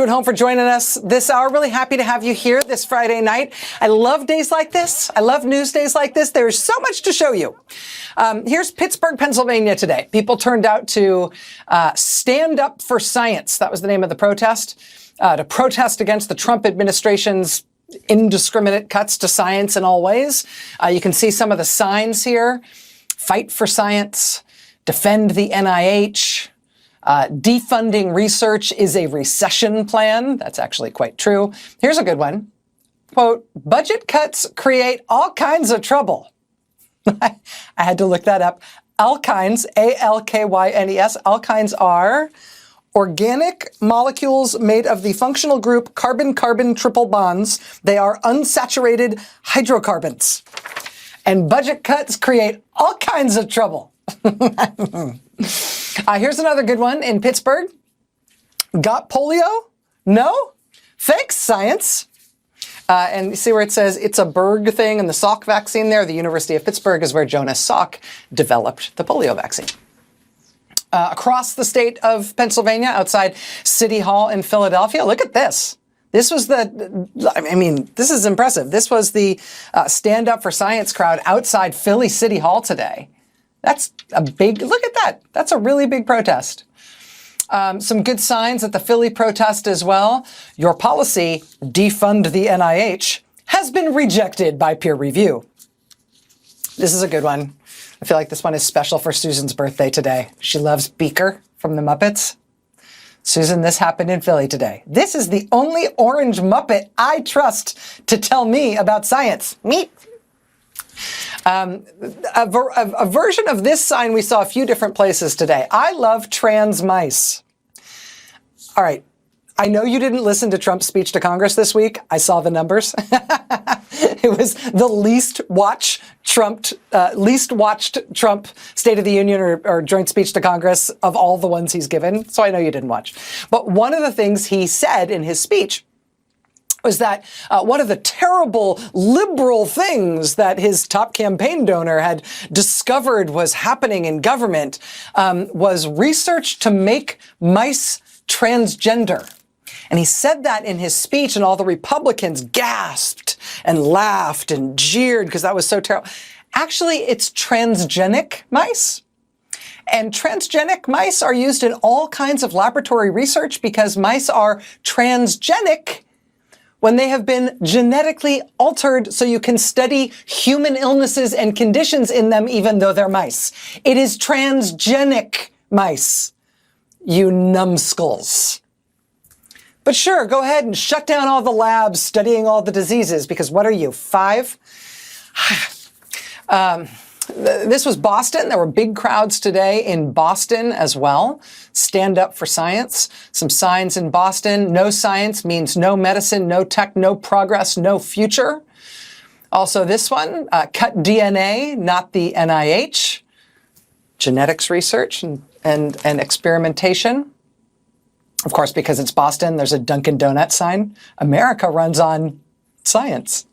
you at home for joining us this hour. Really happy to have you here this Friday night. I love days like this. I love news days like this. There's so much to show you. Here's Pittsburgh, Pennsylvania today. People turned out to stand up for science. That was the name of the protest. To protest against the Trump administration's indiscriminate cuts to science in all ways. You can see some of the signs here. Fight for science. Defend the NIH. Defunding research is a recession plan. That's actually quite true. Here's a good one. Quote, budget cuts create all kinds of trouble. I had to look that up. Alkynes, A-L-K-Y-N-E-S, alkynes are organic molecules made of the functional group carbon-carbon triple bonds. They are unsaturated hydrocarbons. And budget cuts create all kinds of trouble. Here's another good one in Pittsburgh. Got polio? No? Thanks, science. And you see where it says it's a Berg thing and the Salk vaccine there. The University of Pittsburgh is where Jonas Salk developed the polio vaccine. Across the state of Pennsylvania, outside City Hall in Philadelphia, look at this. This was this is impressive. This was the Stand Up for Science crowd outside Philly City Hall today. That's a big, look at that. That's a really big protest. Some good signs at the Philly protest as well. Your policy, defund the NIH, has been rejected by peer review. This is a good one. I feel like this one is special for Susan's birthday today. She loves Beaker from the Muppets. Susan, this happened in Philly today. This is the only orange Muppet I trust to tell me about science. Me. A version of this sign we saw a few different places today. I love trans mice. All right. I know you didn't listen to Trump's speech to Congress this week. I saw the numbers. It was the least watched Trump State of the Union or joint speech to Congress of all the ones he's given. So I know you didn't watch. But one of the things he said in his speech was that one of the terrible liberal things that his top campaign donor had discovered was happening in government was research to make mice transgender. And he said that in his speech, and all the Republicans gasped and laughed and jeered because that was so terrible. Actually, it's transgenic mice. And transgenic mice are used in all kinds of laboratory research because mice are transgenic when they have been genetically altered so you can study human illnesses and conditions in them even though they're mice. It is transgenic mice, you numbskulls. But sure, go ahead and shut down all the labs studying all the diseases, because what are you, 5? This was Boston. There were big crowds today in Boston as well. Stand up for science. Some signs in Boston. No science means no medicine, no tech, no progress, no future. Also this one, cut DNA, not the NIH. Genetics research and experimentation. Of course, because it's Boston, there's a Dunkin' Donuts sign. America runs on science.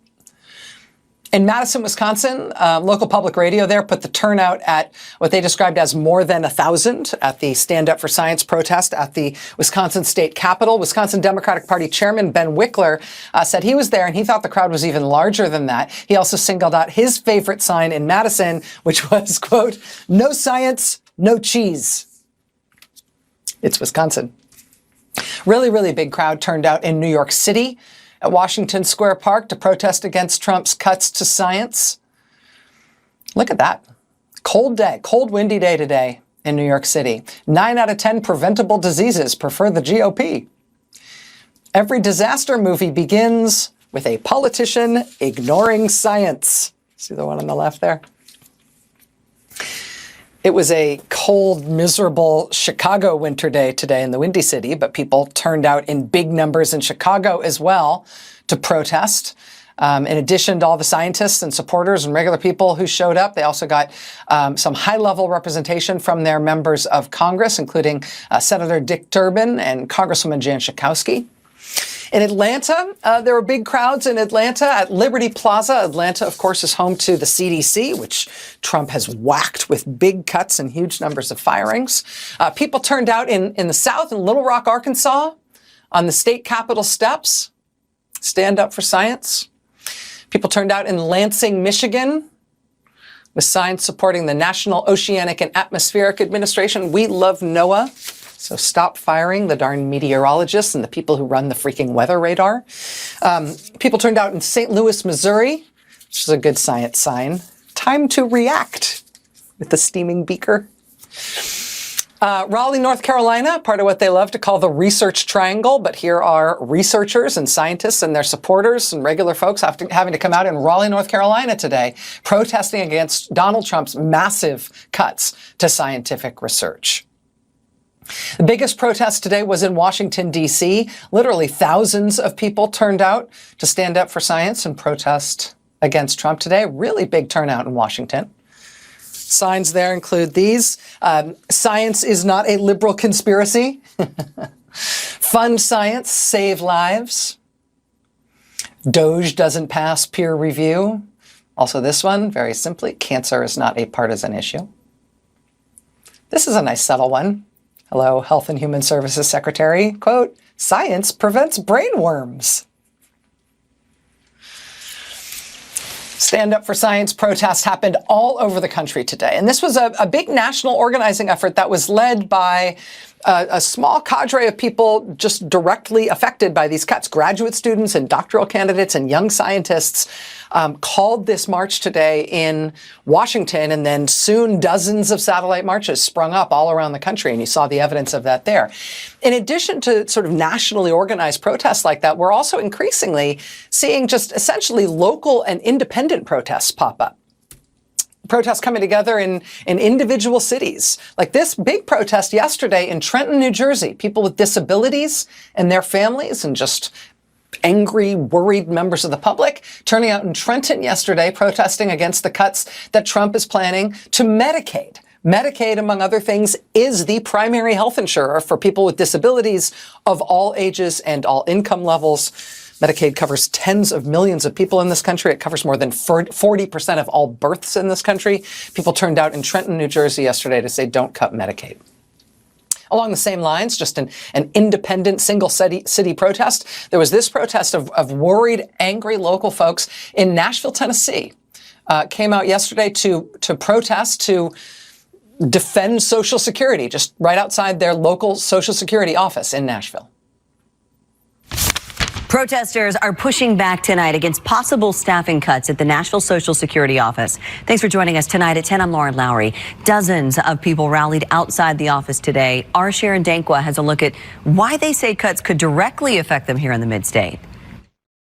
In Madison, Wisconsin, local public radio there put the turnout at what they described as more than 1,000 at the Stand Up for Science protest at the Wisconsin State Capitol. Wisconsin Democratic Party Chairman Ben Wickler said he was there and he thought the crowd was even larger than that. He also singled out his favorite sign in Madison, which was, quote, no science, no cheese. It's Wisconsin. Really, really big crowd turned out in New York City at Washington Square Park to protest against Trump's cuts to science. Look at that. Cold day, cold, windy day today in New York City. 9 out of 10 preventable diseases prefer the GOP. Every disaster movie begins with a politician ignoring science. See the one on the left there? It was a cold, miserable Chicago winter day today in the Windy City, but people turned out in big numbers in Chicago as well to protest. In addition to all the scientists and supporters and regular people who showed up, they also got some high-level representation from their members of Congress, including Senator Dick Durbin and Congresswoman Jan Schakowsky. In Atlanta, there were big crowds in Atlanta at Liberty Plaza. Atlanta, of course, is home to the CDC, which Trump has whacked with big cuts and huge numbers of firings. People turned out in the South, in Little Rock, Arkansas, on the state capitol steps. Stand up for science. People turned out in Lansing, Michigan, with signs supporting the National Oceanic and Atmospheric Administration. We love NOAA, so stop firing the darn meteorologists and the people who run the freaking weather radar. People turned out in St. Louis, Missouri, which is a good science sign. Time to react with the steaming beaker. Raleigh, North Carolina, part of what they love to call the research triangle, but here are researchers and scientists and their supporters and regular folks having to come out in Raleigh, North Carolina today, protesting against Donald Trump's massive cuts to scientific research. The biggest protest today was in Washington, D.C. Literally thousands of people turned out to stand up for science and protest against Trump today. Really big turnout in Washington. Signs there include these. Science is not a liberal conspiracy. Fund science, save lives. DOGE doesn't pass peer review. Also this one, very simply, cancer is not a partisan issue. This is a nice subtle one. Hello, Health and Human Services Secretary. Quote, science prevents brain worms. Stand Up for Science protests happened all over the country today. And this was a big national organizing effort that was led by a small cadre of people just directly affected by these cuts. Graduate students and doctoral candidates and young scientists called this march today in Washington, and then soon dozens of satellite marches sprung up all around the country, and you saw the evidence of that there. In addition to sort of nationally organized protests like that, we're also increasingly seeing just essentially local and independent protests pop up. Protests coming together in individual cities. Like this big protest yesterday in Trenton, New Jersey, people with disabilities and their families and just angry, worried members of the public turning out in Trenton yesterday protesting against the cuts that Trump is planning to Medicaid. Medicaid, among other things, is the primary health insurer for people with disabilities of all ages and all income levels. Medicaid covers tens of millions of people in this country. It covers more than 40% of all births in this country. People turned out in Trenton, New Jersey yesterday to say, don't cut Medicaid. Along the same lines, just an independent single city protest, there was this protest of worried, angry local folks in Nashville, Tennessee. Came out yesterday to protest, to defend Social Security, just right outside their local Social Security office in Nashville. Protesters are pushing back tonight against possible staffing cuts at the Nashville Social Security office. Thanks for joining us tonight at 10. I'm Lauren Lowry. Dozens of people rallied outside the office today. Our Sharon Dankwa has a look at why they say cuts could directly affect them here in the mid-state.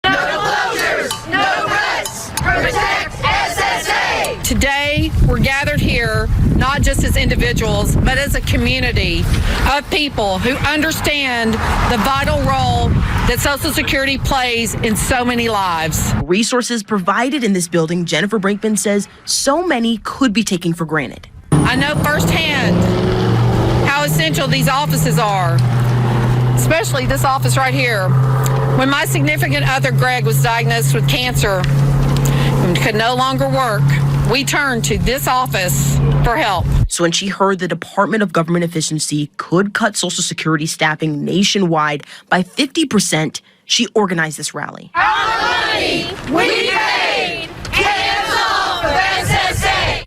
No closures, no cuts, protect SSA. Today, we're gathered here not just as individuals, but as a community of people who understand the vital role that Social Security plays in so many lives. Resources provided in this building, Jennifer Brinkman says so many could be taken for granted. I know firsthand how essential these offices are, especially this office right here. When my significant other, Greg, was diagnosed with cancer and could no longer work, we turned to this office for help. So when she heard the Department of Government Efficiency could cut Social Security staffing nationwide by 50%, she organized this rally. Our money we paid, cancel for SSA.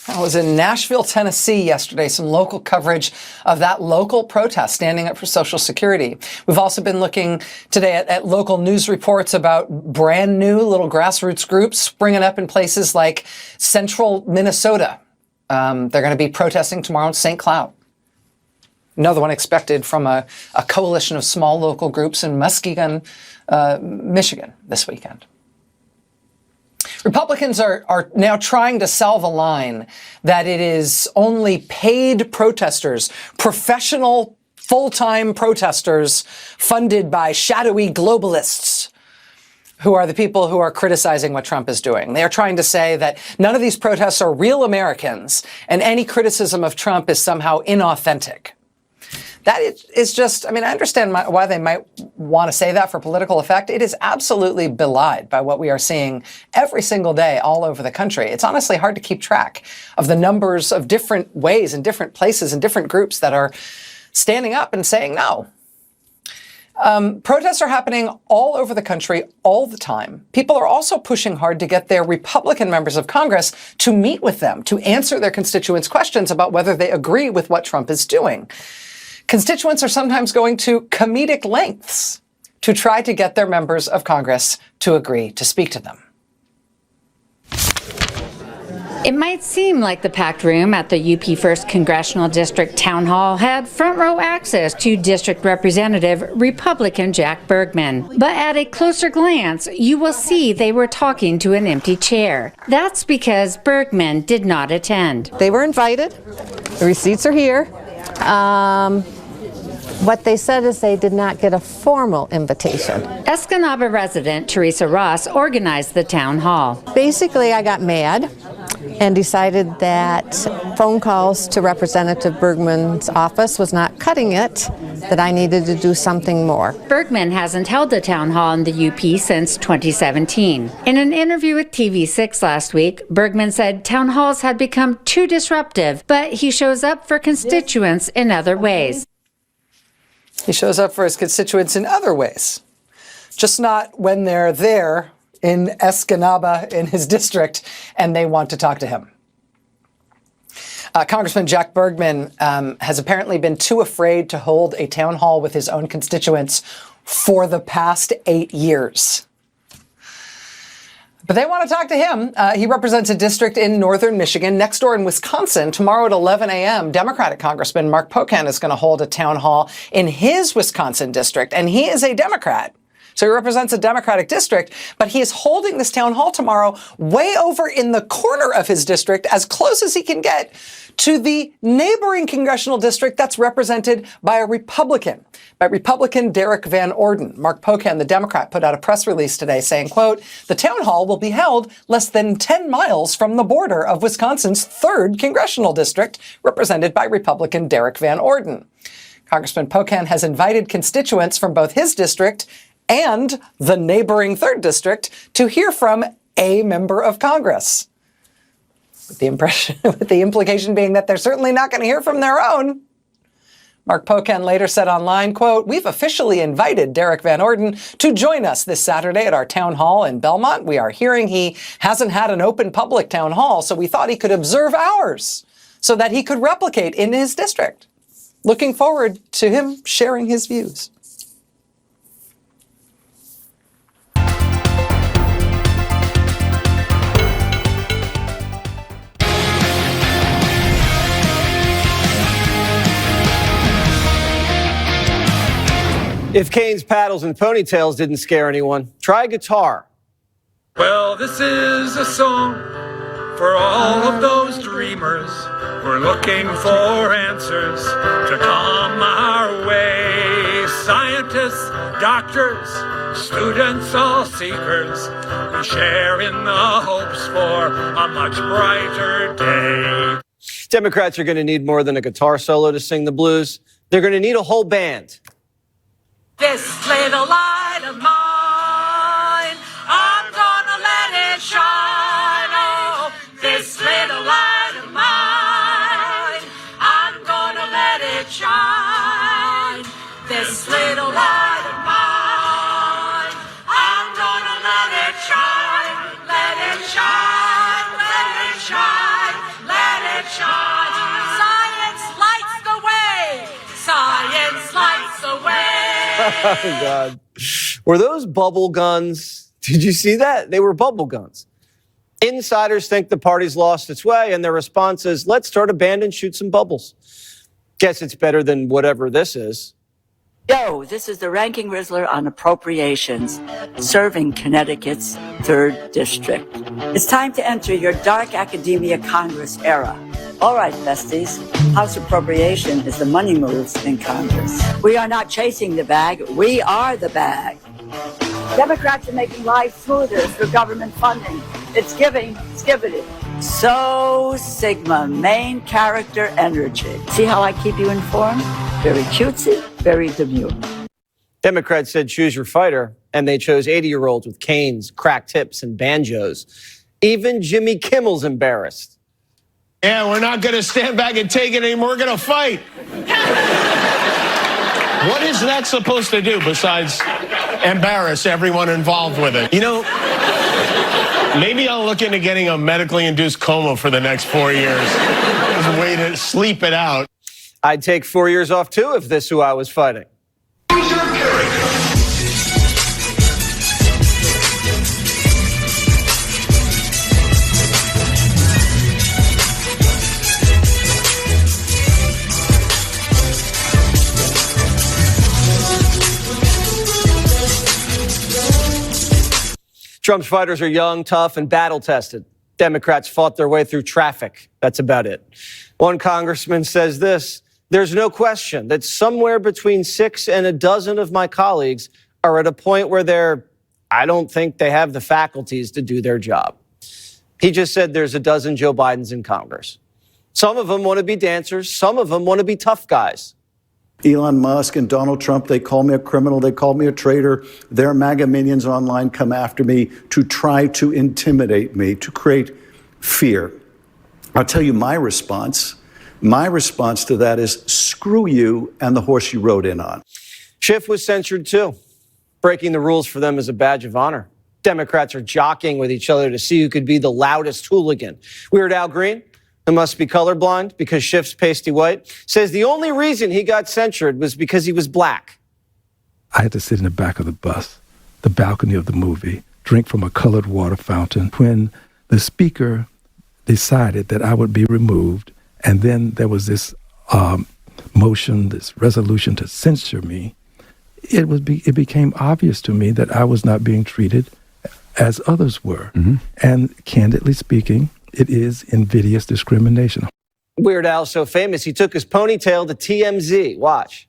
I was in Nashville, Tennessee yesterday, some local coverage of that local protest standing up for Social Security. We've also been looking today at local news reports about brand new little grassroots groups springing up in places like central Minnesota. They're going to be protesting tomorrow in St. Cloud. Another one expected from a coalition of small local groups in Muskegon, Michigan this weekend. Republicans are now trying to sell the line that it is only paid protesters, professional, full-time protesters funded by shadowy globalists who are the people who are criticizing what Trump is doing. They are trying to say that none of these protests are real Americans and any criticism of Trump is somehow inauthentic. That is just, I mean, I understand why they might want to say that for political effect. It is absolutely belied by what we are seeing every single day all over the country. It's honestly hard to keep track of the numbers of different ways and different places and different groups that are standing up and saying no. Protests are happening all over the country all the time. People are also pushing hard to get their Republican members of Congress to meet with them, to answer their constituents' questions about whether they agree with what Trump is doing. Constituents are sometimes going to comedic lengths to try to get their members of Congress to agree to speak to them. It might seem like the packed room at the UP 1st Congressional District Town Hall had front row access to District Representative Republican Jack Bergman. But at a closer glance, you will see they were talking to an empty chair. That's because Bergman did not attend. They were invited. The receipts are here. What they said is they did not get a formal invitation. Escanaba resident Teresa Ross organized the town hall. Basically, I got mad and decided that phone calls to Representative Bergman's office was not cutting it, that I needed to do something more. Bergman hasn't held a town hall in the UP since 2017. In an interview with TV6 last week, Bergman said town halls had become too disruptive, but he shows up for constituents in other ways. He shows up for his constituents in other ways, just not when they're there in Escanaba in his district and they want to talk to him. Congressman Jack Bergman has apparently been too afraid to hold a town hall with his own constituents for the past 8 years. But they want to talk to him. He represents a district in northern Michigan. Next door in Wisconsin, tomorrow at 11 a.m., Democratic Congressman Mark Pocan is going to hold a town hall in his Wisconsin district, and he is a Democrat. So he represents a Democratic district, but he is holding this town hall tomorrow way over in the corner of his district, as close as he can get to the neighboring congressional district that's represented by a Republican, by Republican Derek Van Orden. Mark Pocan, the Democrat, put out a press release today saying, quote, "The town hall will be held less than 10 miles from the border of Wisconsin's 3rd congressional district, represented by Republican Derek Van Orden." Congressman Pocan has invited constituents from both his district and the neighboring 3rd district to hear from a member of Congress. With the implication being that they're certainly not going to hear from their own. Mark Pocan later said online, quote, "We've officially invited Derek Van Orden to join us this Saturday at our town hall in Belmont. We are hearing he hasn't had an open public town hall, so we thought he could observe ours so that he could replicate in his district. Looking forward to him sharing his views." If canes, paddles, and ponytails didn't scare anyone, try guitar. Well, this is a song for all of those dreamers. We're looking for answers to come our way. Scientists, doctors, students, all seekers. We share in the hopes for a much brighter day. Democrats are going to need more than a guitar solo to sing the blues. They're going to need a whole band. This little light of mine, I'm gonna let it shine. Oh, this little light of mine, I'm gonna let it shine. This little light of mine, I'm gonna let it shine. Let it shine, let it shine, let it shine. Science lights the way. Science lights the way. Oh, God. Were those bubble guns? Did you see that? They were bubble guns. Insiders think the party's lost its way, and their response is, let's start a band and shoot some bubbles. Guess it's better than whatever this is. Yo, this is the Ranking Rizzler on Appropriations, serving Connecticut's 3rd District. It's time to enter your dark academia Congress era. All right, besties, House Appropriation is the money moves in Congress. We are not chasing the bag, we are the bag. Democrats are making life smoother through government funding. It's giving, it's giving. So Sigma, main character energy. See how I keep you informed? Very cutesy, very demure. Democrats said choose your fighter, and they chose 80-year-olds with canes, cracked hips, and banjos. Even Jimmy Kimmel's embarrassed. Yeah, we're not going to stand back and take it anymore. We're going to fight. What is that supposed to do besides embarrass everyone involved with it? You know, maybe I'll look into getting a medically induced coma for the next 4 years as a way to sleep it out. I'd take 4 years off, too, if this who I was fighting. Trump's fighters are young, tough, and battle-tested. Democrats fought their way through traffic. That's about it. One congressman says this: "There's no question that somewhere between 6 and a dozen of my colleagues are at a point where I don't think they have the faculties to do their job." He just said there's a dozen Joe Bidens in Congress. Some of them want to be dancers. Some of them want to be tough guys. Elon Musk and Donald Trump, they call me a criminal, they call me a traitor. Their MAGA minions online come after me to try to intimidate me, to create fear. I'll tell you my response. My response to that is screw you and the horse you rode in on. Schiff was censured too. Breaking the rules for them is a badge of honor. Democrats are jockeying with each other to see who could be the loudest hooligan. Weird Al Green, who must be colorblind because Schiff's pasty white, says the only reason he got censured was because he was black. I had to sit in the back of the bus, the balcony of the movie, drink from a colored water fountain when the speaker decided that I would be removed. And then there was this motion, this resolution to censure me. It became obvious to me that I was not being treated as others were. Mm-hmm. And candidly speaking, it is invidious discrimination. Weird Al's so famous, he took his ponytail to TMZ. Watch.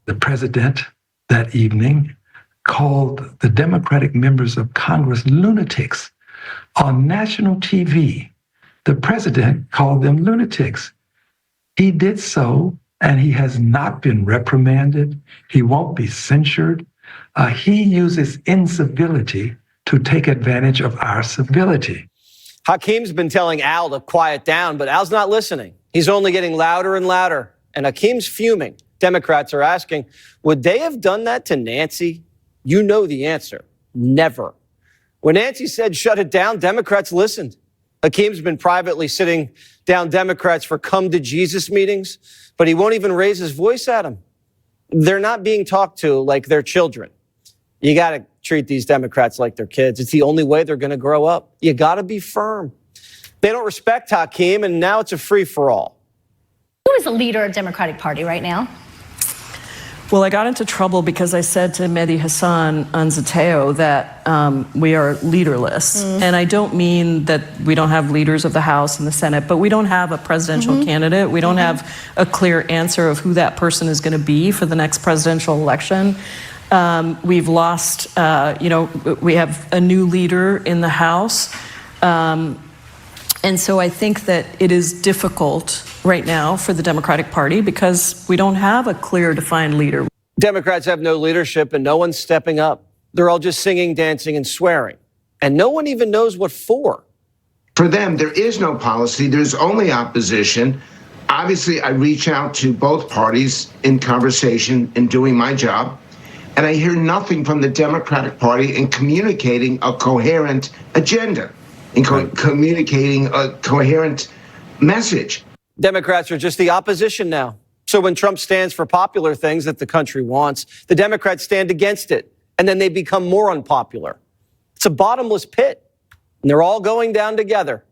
The president that evening called the Democratic members of Congress lunatics on national TV. The president called them lunatics. He did so, and he has not been reprimanded. He won't be censured. He uses incivility to take advantage of our civility. Hakeem's been telling Al to quiet down, but Al's not listening. He's only getting louder and louder, and Hakeem's fuming. Democrats are asking, would they have done that to Nancy? You know the answer. Never. When Nancy said shut it down, Democrats listened. Hakeem's been privately sitting down Democrats for come to Jesus meetings, but he won't even raise his voice at them. They're not being talked to like they're children. You got to treat these Democrats like they're kids. It's the only way they're going to grow up. You got to be firm. They don't respect Hakeem, and now it's a free-for-all. Who is the leader of the Democratic Party right now? Well, I got into trouble because I said to Mehdi Hassan on Zateo that we are leaderless. And I don't mean that we don't have leaders of the House and the Senate, but we don't have a presidential candidate. We don't have a clear answer of who that person is going to be for the next presidential election. We've lost, we have a new leader in the House. And so I think that it is difficult right now for the Democratic Party because we don't have a clear, defined leader. Democrats have no leadership and no one's stepping up. They're all just singing, dancing, and swearing. And no one even knows what for. For them, there is no policy. There's only opposition. Obviously, I reach out to both parties in conversation in doing my job. And I hear nothing from the Democratic Party in communicating a coherent agenda, in communicating a coherent message. Democrats are just the opposition now. So when Trump stands for popular things that the country wants, the Democrats stand against it, and then they become more unpopular. It's a bottomless pit, and they're all going down together.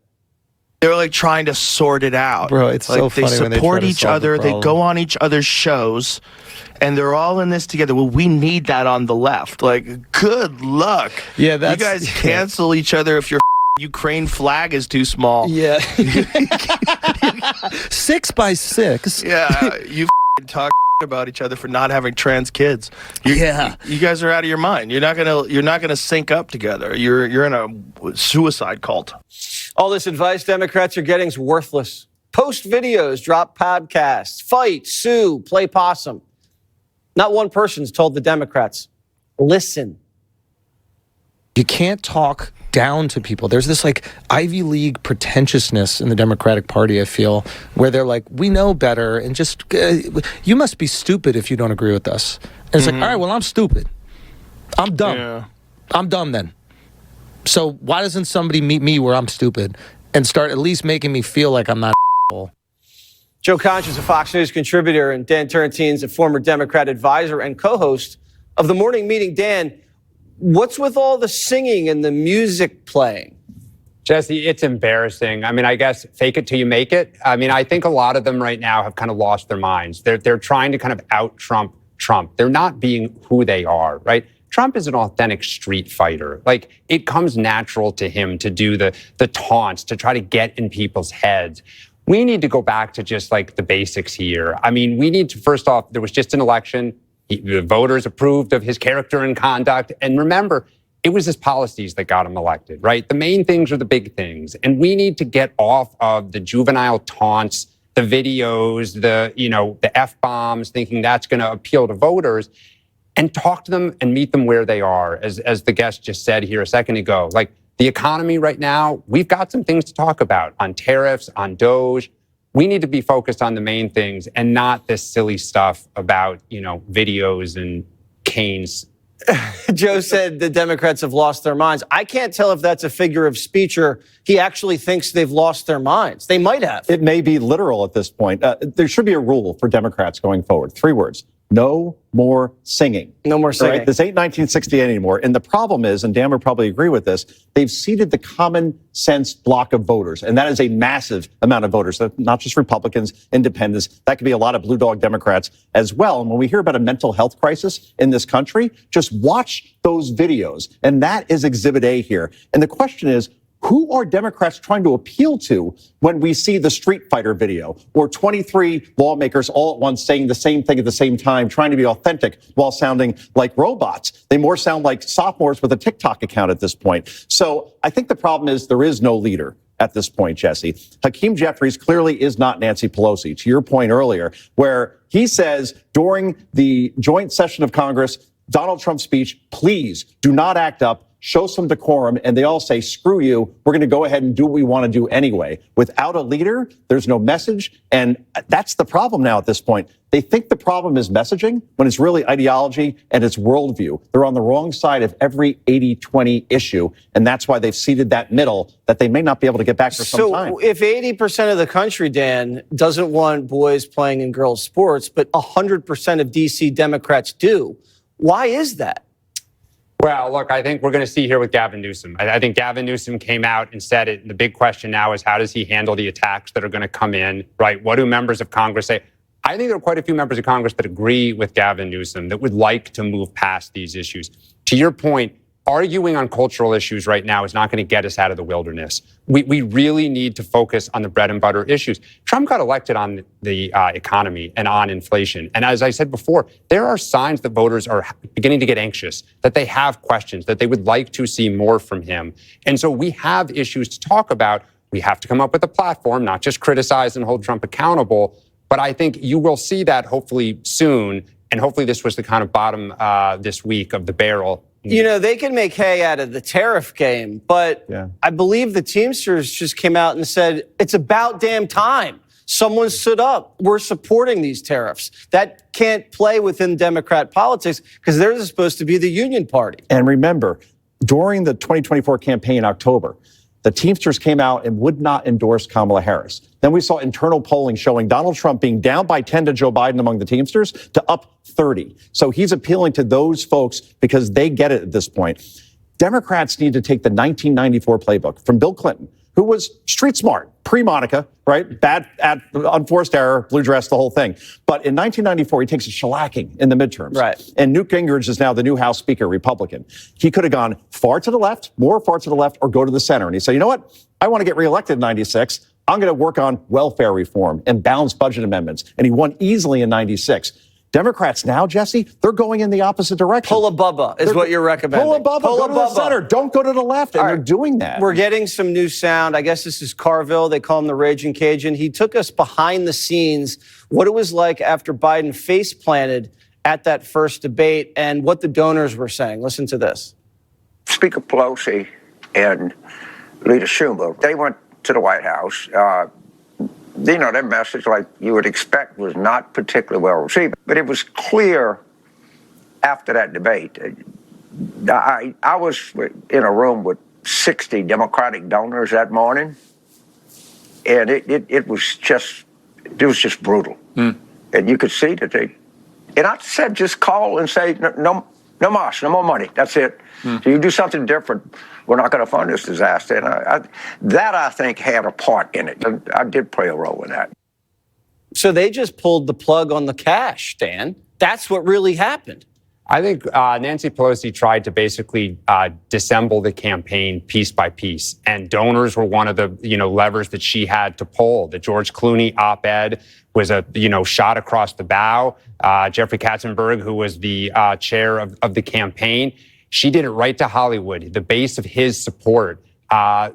They're like trying to sort it out. Bro, it's like so funny they when they support try to each solve other, the they problem. go on each other's shows, and they're all in this together. Well, we need that on the left. Like, good luck. Yeah, you guys cancel each other if your Ukraine flag is too small. Yeah. 6 by 6. Yeah, you talk about each other for not having trans kids. You guys are out of your mind. You're not gonna sync up together. You're in a suicide cult. All this advice Democrats are getting is worthless. Post videos, drop podcasts, fight, sue, play possum. Not one person's told the Democrats, listen. You can't talk down to people. There's this like Ivy League pretentiousness in the Democratic Party, I feel, where they're like, we know better, and just, you must be stupid if you don't agree with us. And it's like, all right, well, I'm stupid. I'm dumb. Yeah. I'm dumb then. So why doesn't somebody meet me where I'm stupid and start at least making me feel like I'm not an asshole? Joe Conch is a Fox News contributor, and Dan Turrentine's a former Democrat advisor and co-host of The Morning Meeting. Dan, what's with all the singing and the music playing? Jesse, it's embarrassing. I mean, I guess fake it till you make it. I mean, I think a lot of them right now have kind of lost their minds. They're trying to kind of out-Trump Trump. They're not being who they are, right? Trump is an authentic street fighter. Like, it comes natural to him to do the taunts, to try to get in people's heads. We need to go back to just like the basics here. I mean, we need to, first off, there was just an election. The voters approved of his character and conduct. And remember, it was his policies that got him elected, right? The main things are the big things. And we need to get off of the juvenile taunts, the videos, the F-bombs, thinking that's going to appeal to voters, and talk to them and meet them where they are. As the guest just said here a second ago, like the economy right now, we've got some things to talk about on tariffs, on DOGE. We need to be focused on the main things and not this silly stuff about, videos and canes. Joe said the Democrats have lost their minds. I can't tell if that's a figure of speech or he actually thinks they've lost their minds. They might have. It may be literal at this point. There should be a rule for Democrats going forward. 3 words. No more singing. No more singing. Right? This ain't 1968 anymore. And the problem is, and Dan would probably agree with this, they've seeded the common sense block of voters. And that is a massive amount of voters, not just Republicans, independents. That could be a lot of blue dog Democrats as well. And when we hear about a mental health crisis in this country, just watch those videos. And that is Exhibit A here. And the question is, who are Democrats trying to appeal to when we see the Street Fighter video or 23 lawmakers all at once saying the same thing at the same time, trying to be authentic while sounding like robots? They more sound like sophomores with a TikTok account at this point. So I think the problem is there is no leader at this point, Jesse. Hakeem Jeffries clearly is not Nancy Pelosi, to your point earlier, where he says during the joint session of Congress, Donald Trump's speech, please do not act up. Show some decorum, and they all say, screw you, we're going to go ahead and do what we want to do anyway. Without a leader, there's no message, and that's the problem now at this point. They think the problem is messaging when it's really ideology and it's worldview. They're on the wrong side of every 80-20 issue, and that's why they've seeded that middle that they may not be able to get back for some time. So if 80% of the country, Dan, doesn't want boys playing in girls' sports, but 100% of D.C. Democrats do, why is that? Well, look, I think we're going to see here with Gavin Newsom. I think Gavin Newsom came out and said it. The big question now is how does he handle the attacks that are going to come in, right? What do members of Congress say? I think there are quite a few members of Congress that agree with Gavin Newsom, that would like to move past these issues. To your point, arguing on cultural issues right now is not going to get us out of the wilderness. We really need to focus on the bread and butter issues. Trump got elected on the economy and on inflation. And as I said before, there are signs that voters are beginning to get anxious, that they have questions, that they would like to see more from him. And so we have issues to talk about. We have to come up with a platform, not just criticize and hold Trump accountable. But I think you will see that hopefully soon. And hopefully this was the kind of bottom this week of the barrel. They can make hay out of the tariff game, but I believe the Teamsters just came out and said, it's about damn time. Someone stood up. We're supporting these tariffs. That can't play within Democrat politics because they're supposed to be the union party. And remember, during the 2024 campaign in October, the Teamsters came out and would not endorse Kamala Harris. Then we saw internal polling showing Donald Trump being down by 10 to Joe Biden among the Teamsters to up 30. So he's appealing to those folks because they get it at this point. Democrats need to take the 1994 playbook from Bill Clinton, who was street smart, pre-Monica, right? Bad at unforced error, blue dress, the whole thing. But in 1994, he takes a shellacking in the midterms. Right. And Newt Gingrich is now the new House Speaker, Republican. He could have gone far to the left, more far to the left, or go to the center. And he said, you know what? I want to get reelected in 96. I'm going to work on welfare reform and balanced budget amendments. And he won easily in 96. Democrats now, Jesse, they're going in the opposite direction. Pull a Bubba is what you're recommending. Pull a Bubba, go to the center. Don't go to the left. And they're doing that. We're getting some new sound. I guess this is Carville. They call him the Raging Cajun. He took us behind the scenes, what it was like after Biden face planted at that first debate and what the donors were saying. Listen to this. Speaker Pelosi and Leader Schumer, they went to the White House. Their message, like you would expect, was not particularly well received. But it was clear after that debate. I was in a room with 60 Democratic donors that morning, and it was just brutal. And you could see that and I said, just call and say, no mas, no more money. That's it. So you do something different, we're not going to fund this disaster. And I think had a part in it. I did play a role in that. So they just pulled the plug on the cash, Dan. That's what really happened. I think Nancy Pelosi tried to basically dissemble the campaign piece by piece, and donors were one of the levers that she had to pull. The George Clooney op-ed was a shot across the bow. Jeffrey Katzenberg, who was the chair of the campaign, she did it right to Hollywood, the base of his support.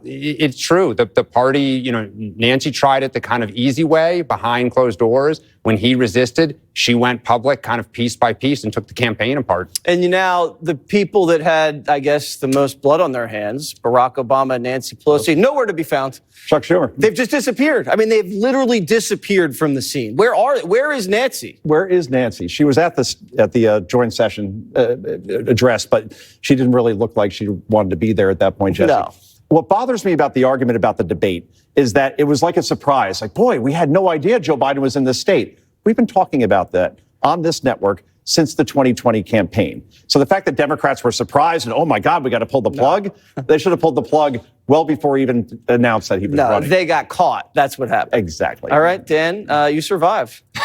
It's true. The party, Nancy tried it the kind of easy way behind closed doors. When he resisted, she went public kind of piece by piece and took the campaign apart. And the people that had, I guess, the most blood on their hands, Barack Obama and Nancy Pelosi, nowhere to be found. Chuck Schumer. They've just disappeared. I mean, they've literally disappeared from the scene. Where is Nancy? Where is Nancy? She was at the joint session address, but she didn't really look like she wanted to be there at that point, Jesse. No. What bothers me about the argument about the debate is that it was like a surprise. Like, boy, we had no idea Joe Biden was in this state. We've been talking about that on this network since the 2020 campaign. So the fact that Democrats were surprised and, oh my God, we got to pull the plug, they should have pulled the plug well before he even announced that he was running. They got caught. That's what happened. Exactly. All right, Dan, you survived. We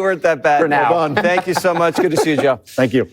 weren't that bad. For now. Thank you so much. Good to see you, Joe. Thank you.